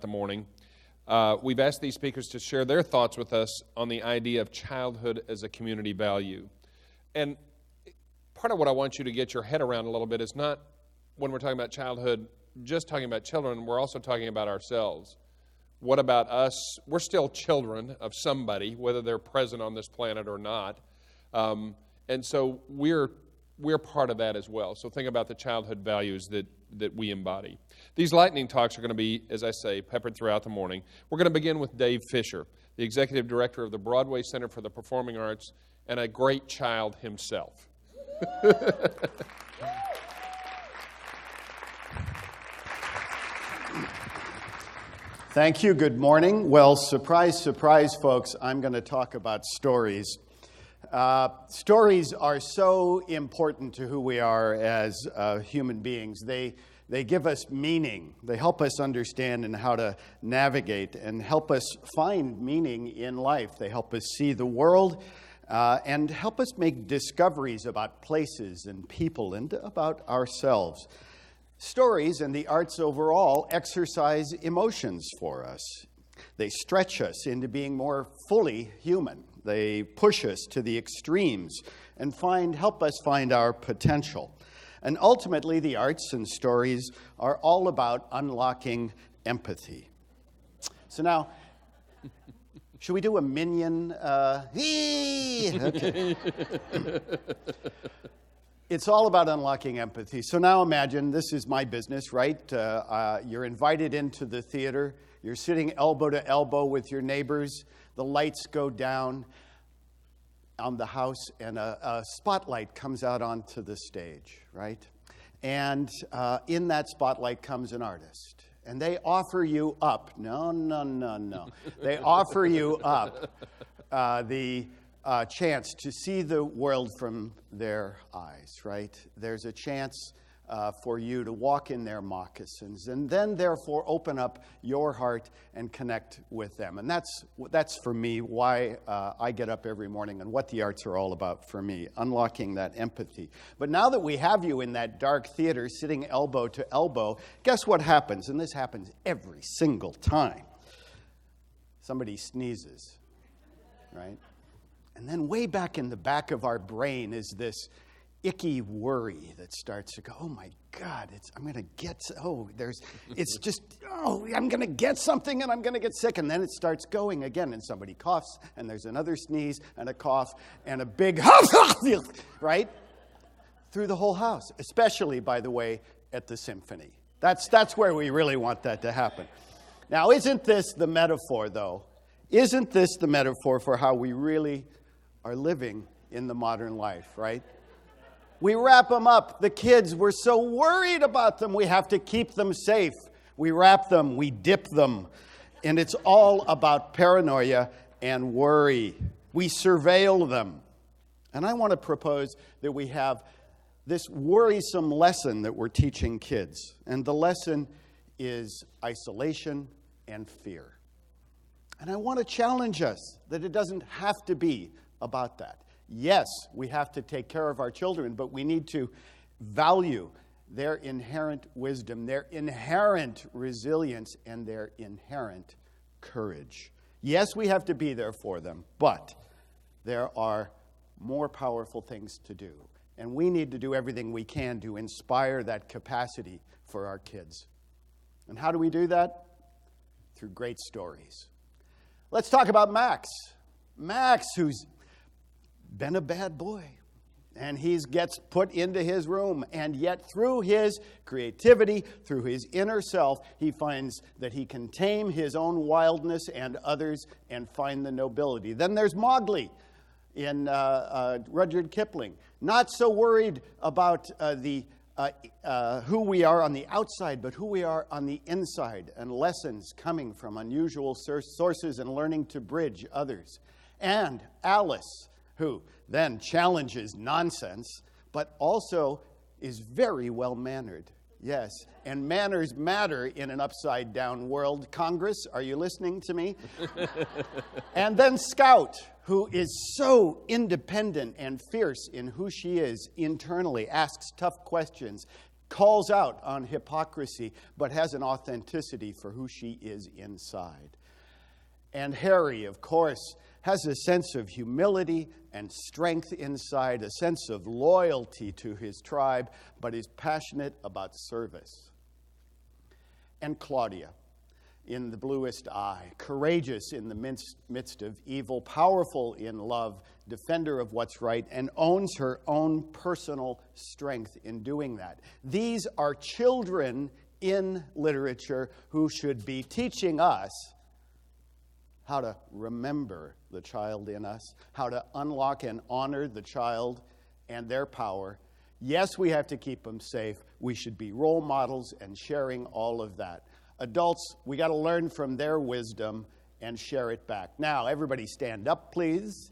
the morning. We've asked these speakers to share their thoughts with us on the idea of childhood as a community value. And part of what I want you to get your head around a little bit is not, when we're talking about childhood, just talking about children, we're also talking about ourselves. What about us? We're still children of somebody, whether they're present on this planet or not. And so we're part of that as well. So think about the childhood values that we embody. These lightning talks are going to be, as I say, peppered throughout the morning. We're going to begin with Dave Fischer, the Executive Director of the Broadway Center for the Performing Arts and a great child himself. Thank you. Good morning. Well, surprise, surprise, folks, I'm going to talk about stories. Stories are so important to who we are as human beings. They give us meaning. They help us understand and how to navigate and help us find meaning in life. They help us see the world and help us make discoveries about places and people and about ourselves. Stories and the arts overall exercise emotions for us. They stretch us into being more fully human. They push us to the extremes and help us find our potential. And ultimately, the arts and stories are all about unlocking empathy. So now, should we do a minion? Okay. It's all about unlocking empathy. So now imagine, this is my business, right? You're invited into the theater. You're sitting elbow to elbow with your neighbors. The lights go down on the house, and a spotlight comes out onto the stage, right? And in that spotlight comes an artist. And they offer you up. No. They offer you up the chance to see the world from their eyes, right? There's a chance for you to walk in their moccasins and then therefore open up your heart and connect with them. And that's for me why I get up every morning and what the arts are all about for me, unlocking that empathy. But now that we have you in that dark theater sitting elbow to elbow, guess what happens? And this happens every single time. Somebody sneezes, right? And then way back in the back of our brain is this icky worry that starts to go, oh my God, I'm going to get something and I'm going to get sick. And then it starts going again and somebody coughs and there's another sneeze and a cough and a big, right? Through the whole house, especially, by the way, at the symphony. That's where we really want that to happen. Now, isn't this the metaphor, though? Isn't this the metaphor for how we really are living in the modern life, right? We wrap them up. The kids, we're so worried about them. We have to keep them safe. We wrap them, we dip them. And it's all about paranoia and worry. We surveil them. And I want to propose that we have this worrisome lesson that we're teaching kids. And the lesson is isolation and fear. And I want to challenge us that it doesn't have to be about that. Yes, we have to take care of our children, but we need to value their inherent wisdom, their inherent resilience, and their inherent courage. Yes, we have to be there for them, but there are more powerful things to do. And we need to do everything we can to inspire that capacity for our kids. And how do we do that? Through great stories. Let's talk about Max. Max, who's been a bad boy, and he gets put into his room, and yet through his creativity, through his inner self, he finds that he can tame his own wildness and others and find the nobility. Then there's Mowgli in Rudyard Kipling, not so worried about who we are on the outside, but who we are on the inside, and lessons coming from unusual sources and learning to bridge others. And Alice, who then challenges nonsense, but also is very well-mannered. Yes, and manners matter in an upside-down world. Congress, are you listening to me? And then Scout, who is so independent and fierce in who she is internally, asks tough questions, calls out on hypocrisy, but has an authenticity for who she is inside. And Harry, of course, has a sense of humility and strength inside, a sense of loyalty to his tribe, but is passionate about service. And Claudia, in the bluest eye, courageous in the midst of evil, powerful in love, defender of what's right, and owns her own personal strength in doing that. These are children in literature who should be teaching us how to remember the child in us, how to unlock and honor the child and their power. Yes, we have to keep them safe. We should be role models and sharing all of that. Adults, we got to learn from their wisdom and share it back. Now, everybody stand up, please.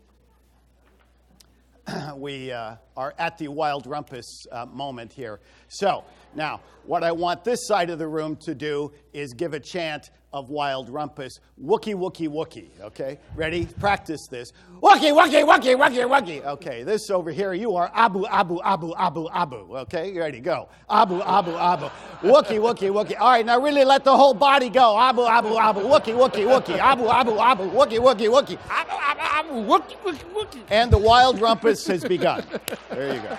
We are at the Wild Rumpus moment here. So, now, what I want this side of the room to do is give a chant of Wild Rumpus. Wookie, wookie, wookie. Okay? Ready? Practice this. Wookie, wookie, wookie, wookie, wookie. Okay, this over here, you are Abu, Abu, Abu, Abu, Abu. Okay? You ready? Go. Abu, Abu, Abu. Wookie, wookie, wookie. All right, now really let the whole body go. Abu, Abu, Abu. Wookie, wookie, wookie. Abu, Abu, Abu. Wookie, wookie, wookie. Abu, Abu, Abu. Wookie, wookie, wookie. And the Wild Rumpus has begun. There you go.